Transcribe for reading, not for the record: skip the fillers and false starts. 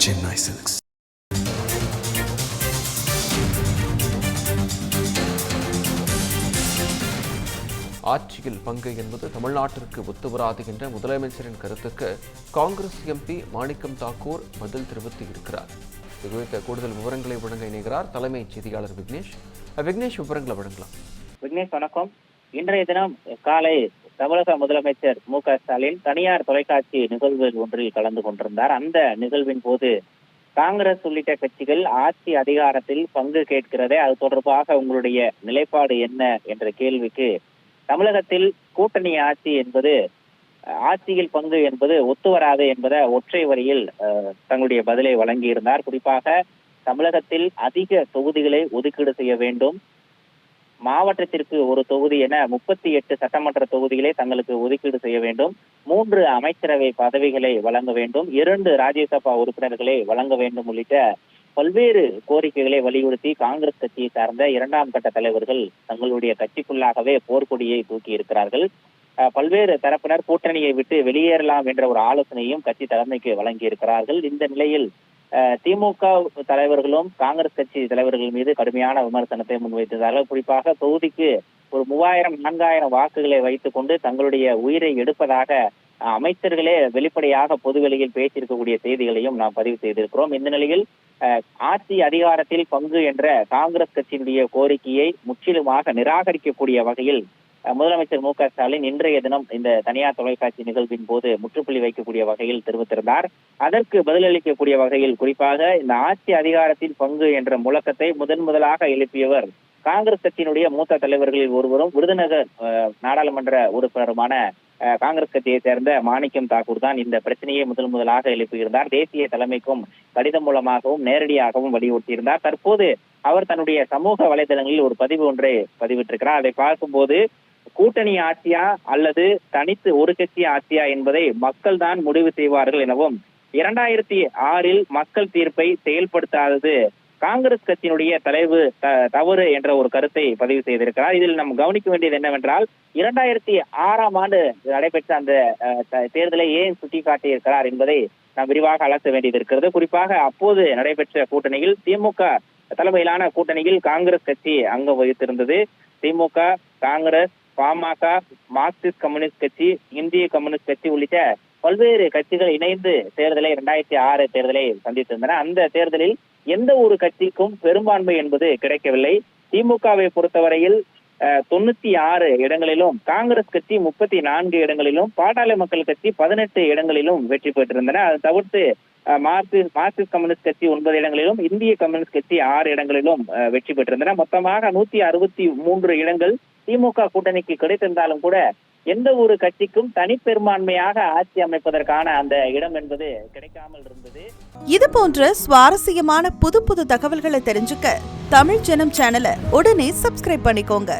Chennai Silks. ஆட்சியில் பங்கு என்பது தமிழ்நாட்டிற்கு ஒத்துவராது என்ற முதலமைச்சரின் கருத்துக்கு காங்கிரஸ் எம்பி மாணிக்கம் தாக்கூர் பதில் தெரிவித்திருக்கிறார். இது குறித்த கூடுதல் விவரங்களை வழங்க இணைகிறார் தலைமைச் செய்தியாளர் விக்னேஷ். விவரங்களை வழங்கலாம். விக்னேஷ் வணக்கம். இன்றைய தினம் காலை தமிழக முதலமைச்சர் மு.க. ஸ்டாலின் தனியார் தொலைக்காட்சி நிகழ்வில் ஒன்றில் கலந்து கொண்டிருந்தார். அந்த நிகழ்வின் போது காங்கிரஸ் உள்ளிட்ட கட்சிகள் ஆட்சி அதிகாரத்தில் பங்கு கேட்கிறதே, அது தொடர்பாக உங்களுடைய நிலைப்பாடு என்ன என்ற கேள்விக்கு தமிழகத்தில் கூட்டணி ஆட்சி என்பது ஆட்சியில் பங்கு என்பது ஒத்துவராது என்பதை ஒற்றை வரியில் தங்களுடைய பதிலை வழங்கியிருந்தார். குறிப்பாக தமிழகத்தில் அதிக தொகுதிகளை ஒதுக்கீடு செய்ய வேண்டும், மாவட்டத்திற்கு ஒரு தொகுதி என 38 சட்டமன்ற தொகுதிகளை தங்களுக்கு ஒதுக்கீடு செய்ய வேண்டும், 3 அமைச்சரவை பதவிகளை வழங்க வேண்டும், 2 ராஜ்யசபா உறுப்பினர்களை வழங்க வேண்டும் உள்ளிட்ட பல்வேறு கோரிக்கைகளை வலியுறுத்தி காங்கிரஸ் கட்சியை சார்ந்த 2ஆம் கட்ட தலைவர்கள் தங்களுடைய கட்சிக்குள்ளாகவே போர்க்கொடியை தூக்கி இருக்கிறார்கள். பல்வேறு தரப்பினர் கூட்டணியை விட்டு வெளியேறலாம் என்ற ஒரு ஆலோசனையும் கட்சி தலைமைக்கு வழங்கி இருக்கிறார்கள். இந்த நிலையில் திமுக தலைவர்களும் காங்கிரஸ் கட்சி தலைவர்கள் மீது கடுமையான விமர்சனத்தை முன்வைத்திருந்தார்கள். குறிப்பாக தொகுதிக்கு ஒரு 3000-4000 வாக்குகளை வைத்துக் கொண்டு தங்களுடைய உயிரை எடுப்பதாக அமைச்சர்களே வெளிப்படையாக பொதுவெளியில் பேசியிருக்கக்கூடிய செய்திகளையும் நாம் பதிவு செய்திருக்கிறோம். இந்த நிலையில் ஆட்சி அதிகாரத்தில் பங்கு என்ற காங்கிரஸ் கட்சியினுடைய கோரிக்கையை முற்றிலுமாக நிராகரிக்கக்கூடிய வகையில் முதலமைச்சர் மு.க. ஸ்டாலின் இன்றைய தினம் இந்த தனியார் தொலைக்காட்சி நிகழ்வின் போது முற்றுப்புள்ளி வைக்கக்கூடிய வகையில் தெரிவித்திருந்தார். அதற்கு பதிலளிக்கக்கூடிய வகையில் குறிப்பாக இந்த ஆட்சி அதிகாரத்தில் பங்கு என்ற முழக்கத்தை முதலாக எழுப்பியவர் காங்கிரஸ் கட்சியினுடைய மூத்த தலைவர்களில் ஒருவரும் விருதுநகர் நாடாளுமன்ற உறுப்பினருமான காங்கிரஸ் கட்சியை சேர்ந்த மாணிக்கம் தாக்கூர் தான். இந்த பிரச்சனையை முதலாக எழுப்பியிருந்தார். தேசிய தலைமைக்கும் கடிதம் மூலமாகவும் நேரடியாகவும் வலியுறுத்தியிருந்தார். தற்போது அவர் தன்னுடைய சமூக வலைதளங்களில் ஒரு பதிவு ஒன்றை பதிவிட்டிருக்கிறார். அதை பார்க்கும்போது கூட்டணி ஆட்சியா அல்லது தனித்து ஒரு கட்சி ஆட்சியா என்பதை மக்கள் தான் முடிவு செய்வார்கள் எனவும், 2006 மக்கள் தீர்ப்பை செயல்படுத்தாதது காங்கிரஸ் கட்சியினுடைய தவறு என்ற ஒரு கருத்தை பதிவு செய்திருக்கிறார். இதில் நாம் கவனிக்க வேண்டியது என்னவென்றால் 2006 நடைபெற்ற அந்த தேர்தலை ஏன் சுட்டிக்காட்டியிருக்கிறார் என்பதை நாம் விரிவாக அலச வேண்டியது இருக்கிறது. குறிப்பாக அப்போது நடைபெற்ற கூட்டணியில் திமுக தலைமையிலான கூட்டணியில் காங்கிரஸ் கட்சி அங்கம் வகித்திருந்தது. திமுக, காங்கிரஸ், பாமக, மார்க்சிஸ்ட் கம்யூனிஸ்ட் கட்சி, இந்திய கம்யூனிஸ்ட் கட்சி உள்ளிட்ட பல்வேறு கட்சிகள் இணைந்து தேர்தலை 2006 தேர்தலை சந்தித்திருந்தன. அந்த தேர்தலில் எந்த ஒரு கட்சிக்கும் பெரும்பான்மை என்பது கிடைக்கவில்லை. திமுகவை பொறுத்தவரையில் 96 இடங்களிலும், காங்கிரஸ் கட்சி 34 இடங்களிலும், பாட்டாளி மக்கள் கட்சி 18 இடங்களிலும் வெற்றி பெற்றிருந்தன. அதை தவிர்த்து மார்க்சிஸ்ட் கம்யூனிஸ்ட் கட்சி 9 இடங்களிலும், இந்திய கம்யூனிஸ்ட் கட்சி 6 இடங்களிலும் வெற்றி பெற்றிருந்தன. மொத்தமாக 163 இடங்கள் திமுக கூட்டணிக்கு கிடைத்திருந்தாலும் கூட எந்த ஒரு கட்சிக்கும் தனிப்பெரும்பான்மையாக ஆட்சி அமைப்பதற்கான அந்த இடம் என்பது கிடைக்காமல் இருந்தது. இது போன்ற சுவாரஸ்யமான புது தகவல்களை தெரிஞ்சுக்க தமிழ் ஜனம் சேனலை உடனே சப்ஸ்கிரைப் பண்ணிக்கோங்க.